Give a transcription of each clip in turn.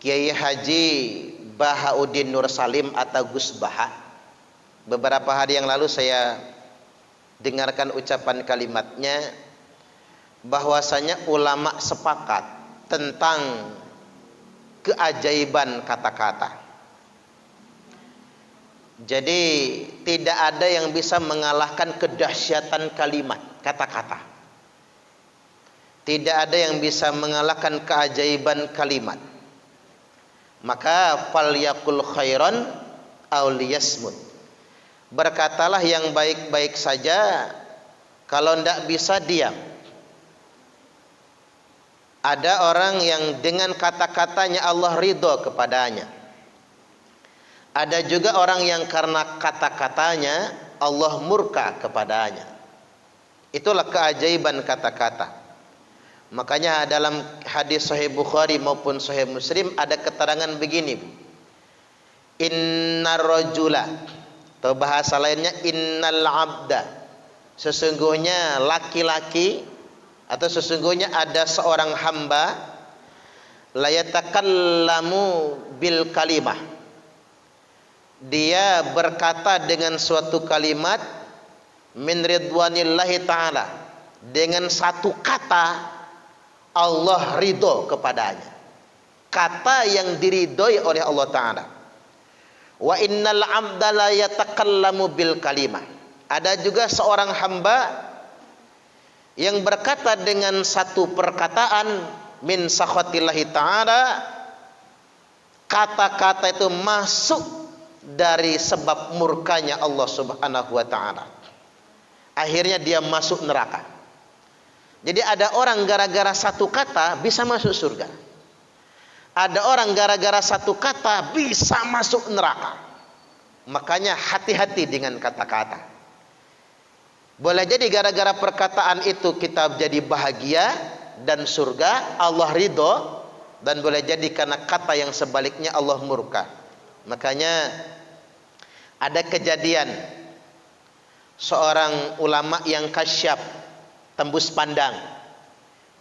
Kiai Haji Bahauddin Nur Salim atau Gus Baha. Beberapa hari yang lalu saya dengarkan ucapan kalimatnya, bahwasanya ulama sepakat tentang keajaiban kata-kata. Jadi tidak ada yang bisa mengalahkan kedahsyatan kalimat kata-kata. Tidak ada yang bisa mengalahkan keajaiban kalimat. Maka falyakul khairan aw liyasmut. Berkatalah yang baik-baik saja, kalau tidak bisa diam. Ada orang yang dengan kata-katanya Allah ridho kepadanya. Ada juga orang yang karena kata-katanya Allah murka kepadanya. Itulah keajaiban kata-kata. Makanya dalam hadis Sahih Bukhari maupun Sahih Muslim ada keterangan begini, innar rajula, atau bahasa lainnya innal abda, sesungguhnya laki-laki atau sesungguhnya ada seorang hamba, la yatakallamu bil kalimah, dia berkata dengan suatu kalimat min ridwanillahi ta'ala, dengan satu kata Allah ridho kepadanya, kata yang diridhoi oleh Allah Ta'ala. Wa innal abda la yatakallamu bil kalimah, ada juga seorang hamba yang berkata dengan satu perkataan min sakhatillahi ta'ala, kata-kata itu masuk dari sebab murkanya Allah Subhanahu wa ta'ala, akhirnya dia masuk neraka. Jadi ada orang gara-gara satu kata bisa masuk surga. Ada orang gara-gara satu kata bisa masuk neraka. Makanya hati-hati dengan kata-kata. Boleh jadi gara-gara perkataan itu kita jadi bahagia dan surga, Allah ridho, dan boleh jadi karena kata yang sebaliknya Allah murka. Makanya ada kejadian seorang ulama yang kasyaf, tembus pandang.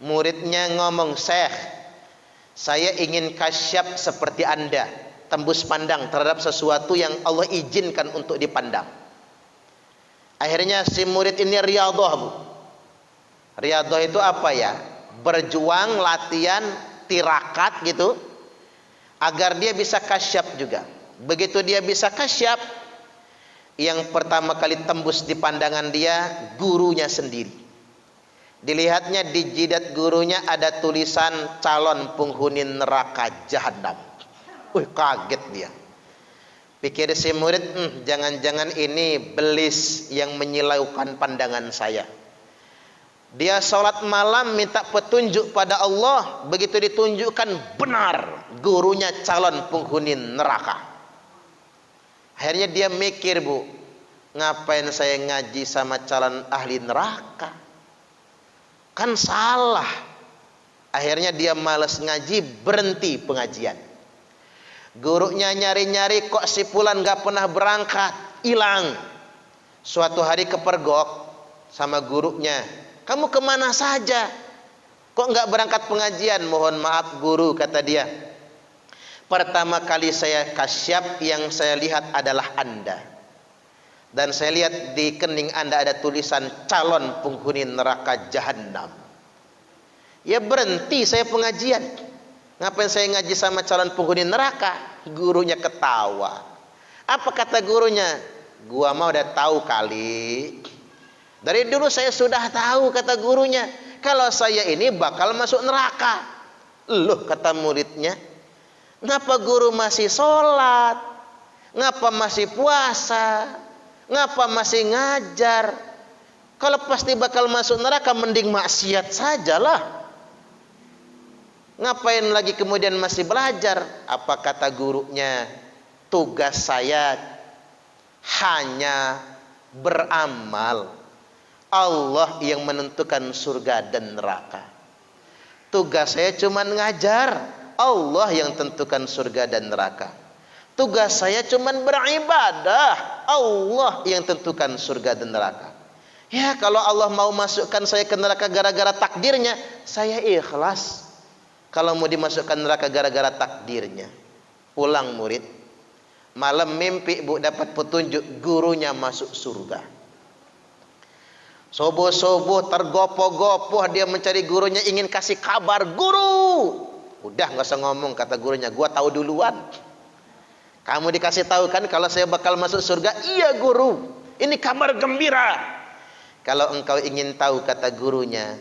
Muridnya ngomong, "Syekh, saya ingin kasyaf seperti Anda, tembus pandang terhadap sesuatu yang Allah izinkan untuk dipandang." Akhirnya si murid ini riyadhah, Bu. Riyadhah itu apa ya? Berjuang, latihan, tirakat gitu, agar dia bisa kasyaf juga. Begitu dia bisa kasyaf, yang pertama kali tembus di pandangan dia gurunya sendiri. Dilihatnya di jidat gurunya ada tulisan calon penghuni neraka jahanam. Kaget dia. Pikir si murid, jangan-jangan ini belis yang menyilaukan pandangan saya. Dia sholat malam minta petunjuk pada Allah, begitu ditunjukkan benar gurunya calon penghuni neraka. Akhirnya dia mikir, Bu, ngapain saya ngaji sama calon ahli neraka? Kan salah. Akhirnya dia malas ngaji, berhenti pengajian. Gurunya nyari-nyari, kok si Fulan gak pernah berangkat, hilang. Suatu hari kepergok sama gurunya, "Kamu kemana saja? Kok gak berangkat pengajian?" "Mohon maaf guru," kata dia, "pertama kali saya kasyaf, yang saya lihat adalah Anda. Dan saya lihat di kening Anda ada tulisan calon penghuni neraka jahanam. Ya berhenti saya pengajian. Ngapain saya ngaji sama calon penghuni neraka?" Gurunya ketawa. Apa kata gurunya? "Gua mah udah tahu kali. Dari dulu saya sudah tahu," kata gurunya, "kalau saya ini bakal masuk neraka." "Loh," kata muridnya, "ngapa guru masih sholat? Ngapa masih puasa? Ngapa masih ngajar? Kalau pasti bakal masuk neraka, mending maksiat sajalah. Ngapain lagi kemudian masih belajar?" Apa kata gurunya? "Tugas saya hanya beramal. Allah yang menentukan surga dan neraka. Tugas saya cuma ngajar. Allah yang tentukan surga dan neraka. Tugas saya cuma beribadah. Allah yang tentukan surga dan neraka. Ya, kalau Allah mau masukkan saya ke neraka gara-gara takdirnya, saya ikhlas. kalau mau dimasukkan neraka gara-gara takdirnya. Pulang murid, malam mimpi bu dapat petunjuk gurunya masuk surga. Subuh-subuh tergopoh-gopoh dia mencari gurunya, ingin kasih kabar, guru. Udah nggak usah ngomong, kata gurunya, gua tahu duluan. Kamu dikasih tahu kan kalau saya bakal masuk surga? Iya guru, ini kabar gembira. Kalau engkau ingin tahu, kata gurunya,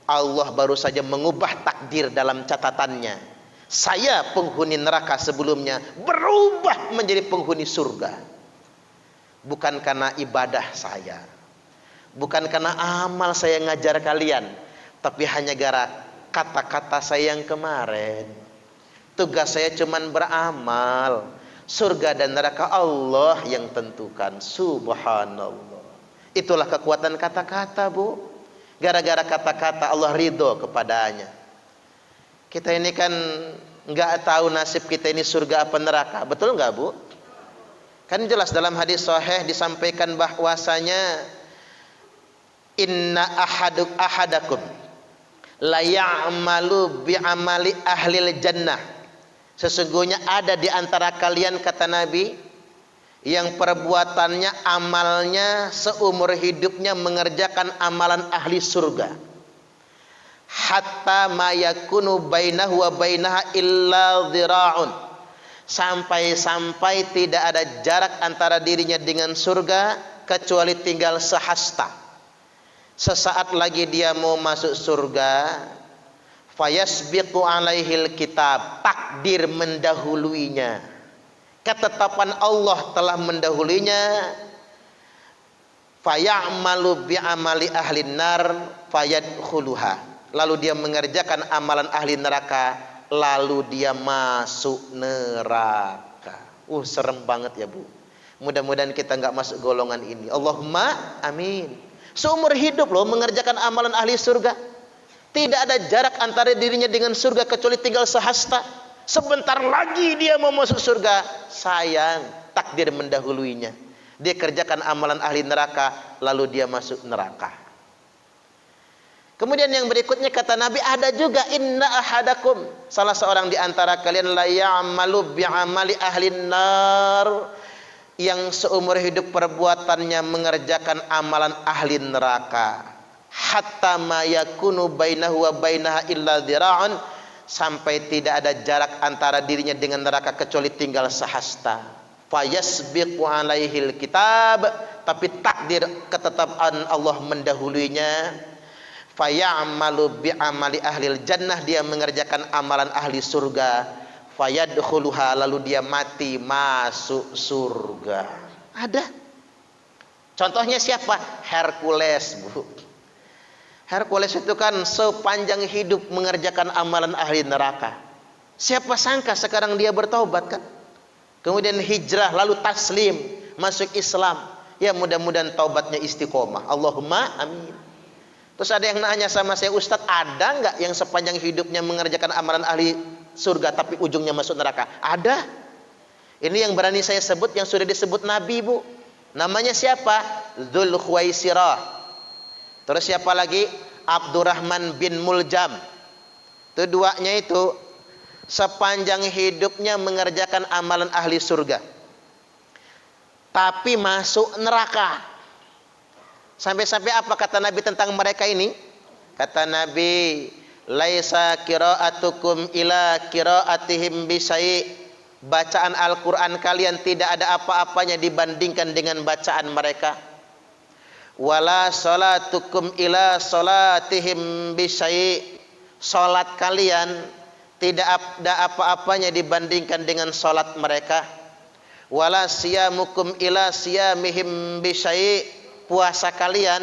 Allah baru saja mengubah takdir dalam catatannya. Saya penghuni neraka sebelumnya berubah menjadi penghuni surga. Bukan karena ibadah saya, bukan karena amal saya ngajar kalian, tapi hanya gara kata-kata saya yang kemarin. Tugas saya cuman beramal. Surga dan neraka Allah yang tentukan. Subhanallah. Itulah kekuatan kata-kata bu. Gara-gara kata-kata Allah ridho kepadanya. Kita ini kan nggak tahu nasib kita ini surga apa neraka. Betul nggak bu? Kan jelas dalam hadis sahih disampaikan bahwasanya inna ahadakum la ya'malu bi'amali ahlil jannah. Sesungguhnya ada di antara kalian, kata Nabi, yang perbuatannya, amalnya seumur hidupnya mengerjakan amalan ahli surga. Hatta ma yakunu bainahu wa bainaha illa dhira'un. Sampai-sampai tidak ada jarak antara dirinya dengan surga kecuali tinggal sehasta. Sesaat lagi dia mau masuk surga, fayasbiqu alaihil kitab, takdir mendahuluinya, ketetapan Allah telah mendahulunya. Fayamalu bi'amali ahlin nar fayadkhuluha, lalu dia mengerjakan amalan ahli neraka, lalu dia masuk neraka. Serem banget ya bu. Mudah-mudahan kita nggak masuk golongan ini. Allahumma amin. Seumur hidup loh mengerjakan amalan ahli surga. Tidak ada jarak antara dirinya dengan surga kecuali tinggal sehasta. Sebentar lagi dia mau masuk surga. Sayang, takdir mendahuluinya. Dia kerjakan amalan ahli neraka, lalu dia masuk neraka. Kemudian yang berikutnya kata Nabi, ada juga inna ahadakum, salah seorang di antara kalian la ya'malu bi'amali ahlin nar, yang seumur hidup perbuatannya mengerjakan amalan ahli neraka. Hatta ma yakunu bainahu wa bainaha illa dhira'un, sampai tidak ada jarak antara dirinya dengan neraka kecuali tinggal sehasta. Fayasbiqu alaihil kitab, tapi takdir ketetapan Allah mendahuluinya. Fayamalu bi'amali ahlil jannah, dia mengerjakan amalan ahli surga. Fayadkhuluha, lalu dia mati masuk surga. Ada. Contohnya siapa? Hercules bu. Hercules itu kan sepanjang hidup mengerjakan amalan ahli neraka. Siapa sangka sekarang dia bertaubat kan? Kemudian hijrah, lalu taslim, masuk Islam. Ya mudah-mudahan taubatnya istiqomah. Allahumma amin. Terus ada yang nanya sama saya, Ustadz, ada nggak yang sepanjang hidupnya mengerjakan amalan ahli surga tapi ujungnya masuk neraka? Ada. Ini yang berani saya sebut, yang sudah disebut Nabi bu. Namanya siapa? Dzulkhuwaisirah. Terus siapa lagi? Abdurrahman bin Muljam. Itu duanya itu sepanjang hidupnya mengerjakan amalan ahli surga, tapi masuk neraka. Sampai-sampai apa kata Nabi tentang mereka ini? Kata Nabi, laisa qira'atukum ila qira'atihim bisai'. Bacaan Al-Quran kalian tidak ada apa-apanya dibandingkan dengan bacaan mereka. Wala salatukum ila salatihim bisai'. Salat kalian tidak ada apa-apanya dibandingkan dengan salat mereka. Wala siyamukum ila siyamihim bisai'. Puasa kalian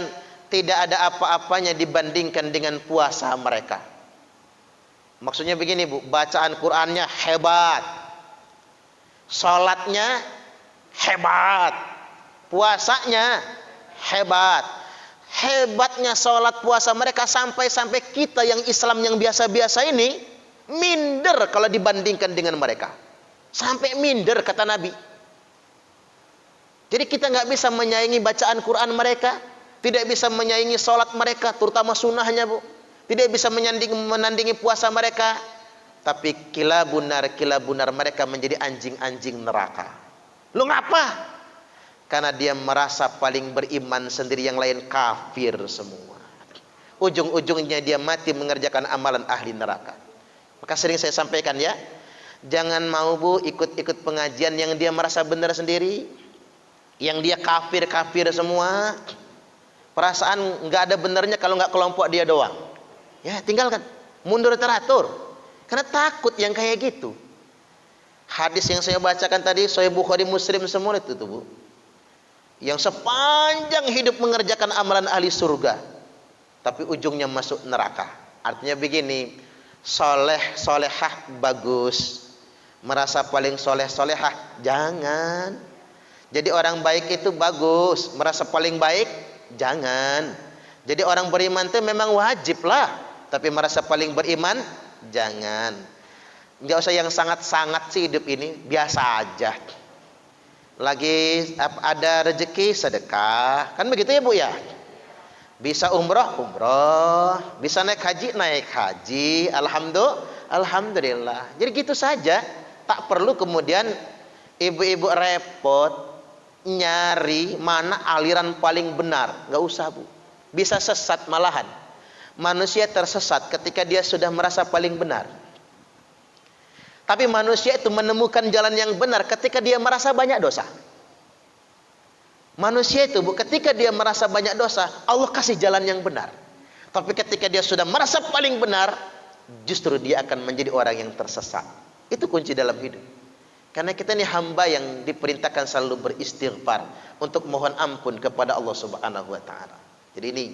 tidak ada apa-apanya dibandingkan dengan puasa mereka. Maksudnya begini bu, bacaan Qur'annya hebat, salatnya hebat, puasanya hebat. Hebatnya salat puasa mereka sampai-sampai kita yang Islam yang biasa-biasa ini minder kalau dibandingkan dengan mereka. Sampai minder kata Nabi. Jadi kita nggak bisa menyaingi bacaan Quran mereka, tidak bisa menyaingi sholat mereka, terutama sunnahnya bu, tidak bisa menandingi puasa mereka, tapi kilabunar mereka menjadi anjing-anjing neraka. Lu ngapa? Karena dia merasa paling beriman sendiri, yang lain kafir semua. Ujung-ujungnya dia mati mengerjakan amalan ahli neraka. Maka sering saya sampaikan ya, jangan mau bu ikut-ikut pengajian yang dia merasa benar sendiri, yang dia kafir semua. Perasaan nggak ada benernya kalau nggak kelompok dia doang. Ya tinggalkan, mundur teratur. Karena takut yang kayak gitu. Hadis yang saya bacakan tadi, Sahih Bukhari, Muslim semua itu tuh bu, yang sepanjang hidup mengerjakan amalan ahli surga, tapi ujungnya masuk neraka. Artinya begini, soleh solehah bagus, merasa paling soleh solehah jangan. Jadi orang baik itu bagus, merasa paling baik jangan. Jadi orang beriman itu memang wajib lah, tapi merasa paling beriman jangan. Nggak usah yang sangat-sangat sih hidup ini, biasa aja. Lagi ada rezeki sedekah, kan begitu ya bu ya. Bisa umroh, bisa naik haji, alhamdulillah. Jadi gitu saja, tak perlu kemudian ibu-ibu repot nyari mana aliran paling benar, nggak usah bu. Bisa sesat malahan. Manusia tersesat ketika dia sudah merasa paling benar. Tapi manusia itu menemukan jalan yang benar ketika dia merasa banyak dosa. Manusia itu bu, ketika dia merasa banyak dosa, Allah kasih jalan yang benar. Tapi ketika dia sudah merasa paling benar, justru dia akan menjadi orang yang tersesat. Itu kunci dalam hidup. Karena kita ini hamba yang diperintahkan selalu beristighfar untuk mohon ampun kepada Allah Subhanahu wa taala. Jadi ini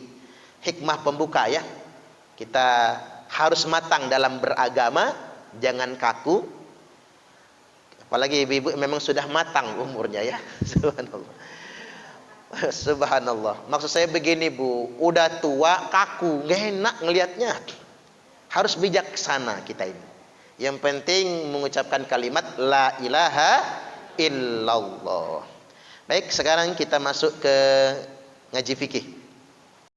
hikmah pembuka ya. Kita harus matang dalam beragama, jangan kaku. Apalagi ibu-ibu memang sudah matang umurnya ya. Subhanallah. Subhanallah. Maksud saya begini bu, udah tua kaku, nggak enak ngelihatnya. Harus bijaksana kita ini. Yang penting mengucapkan kalimat la ilaha illallah. Baik, sekarang kita masuk ke ngaji fikih.